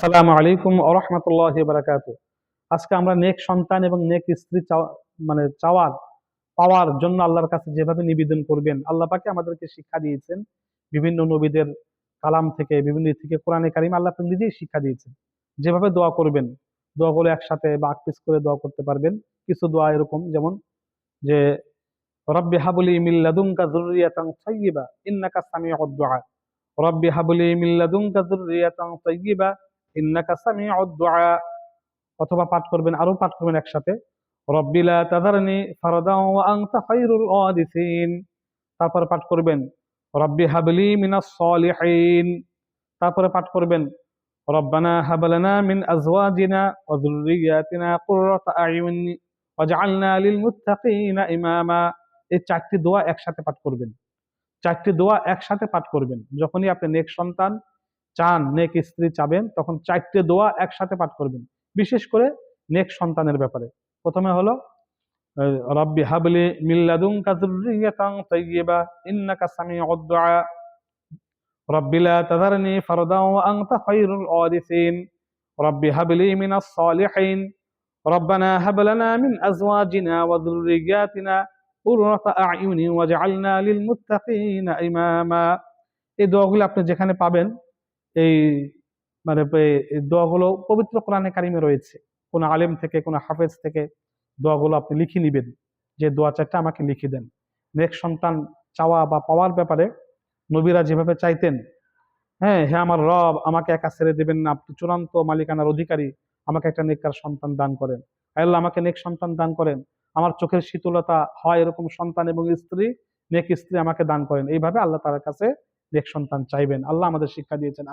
আসসালামু আলাইকুম ওয়া রাহমাতুল্লাহি ওয়া বারাকাতুহু। আজকে আমরা নেক সন্তান এবং নেক স্ত্রী চাওয়ার পাওয়ার জন্য আল্লাহর কাছে যেভাবে নিবেদন করবেন, আল্লাহ পাকে আমাদেরকে শিক্ষা দিয়েছেন বিভিন্ন নবীদের কালাম থেকে, বিভিন্ন থেকে কোরআনে কারিম আল্লাহ পাক নিজেই শিক্ষা দিয়েছেন যেভাবে দোয়া করবেন। দোয়াগুলো একসাথে বা আটপিস করে দোয়া করতে পারবেন। কিছু দোয়া এরকম যেমন যে রব্বি হাবলি মিন লাদুনকা যুররিয়াতান তাইয়্যিবা ইন্নাকা সামিউদ দুআ। রব্বি হাবলি মিন লাদুনকা যুররিয়াতান তাইয়্যিবা ইন্নাকা সামিউদ দুআ। অথবা আরো পাঠ করবেন একসাথে রব্বি লা তাযারনি ফারদান ওয়া আনতা খায়রুল ওয়ারিসিন। তারপরে পাঠ করবেন রব্বি হাবলি মিনাস সলিহিন। তারপরে পাঠ করবেন রব্বানা হাব লানা মিন আজওয়াজিনা ওয়া যুররিয়াতিনা কুররাতা আয়ুন ওয়াজআলনা লিল মুত্তাকিনা ইমামা। এই চারটি দোয়া একসাথে পাঠ করবেন। চারটি দোয়া একসাথে পাঠ করবেন। যখনই আপনি নেক সন্তান চান, নেক স্ত্রী চাবেন, তখন চারটি দোয়া একসাথে পাঠ করবেন। বিশেষ করে নেক সন্তানের ব্যাপারে প্রথমে হলো রব্বি হাবলি মিন লাদুনকা যুররিয়াতান তাইয়্যিবা ইন্নাকা সামিউদ দুআ। রব্বি লা তাযারনি ফারদান ওয়া আনতা খায়রুল ওয়ারিসিন। রব্বি হাবলি মিনাস সলিহিন। রব্বানা হাব লানা মিন আজওয়াজিনা ওয়া যুররিয়াতিনা কুররাতা আ'ইউনি ওয়াজআলনা লিল মুত্তাকিনা ইমামা। এই দোয়াগুলো আপনি যেখানে পাবেন, এই এই দোয়াগুলো পবিত্র কোরআনে কারিমে রয়েছে। কোন আলেম থেকে, কোন হাফেজ থেকে দোয়াগুলো আপনি লিখে নিবেন যে দোয়া চারটা আমাকে লিখে দেন। নেক সন্তান চাওয়া বা পাওয়ার ব্যাপারে নবীরা যেভাবে চাইতেন, হ্যাঁ হ্যাঁ আমার রব আমাকে একা ছেড়ে দেবেন না, আপনি চূড়ান্ত মালিকানার অধিকারী, আমাকে একটা নেককার সন্তান দান করেন। আল্লাহ আমাকে নেক সন্তান দান করেন, আমার চোখের শীতলতা হয় এরকম সন্তান এবং স্ত্রী, নেক স্ত্রী আমাকে দান করেন। এইভাবে আল্লাহ তাআলার কাছে নেক সন্তান চাইবেন। আল্লাহ আমাদের শিক্ষা দিয়েছেন।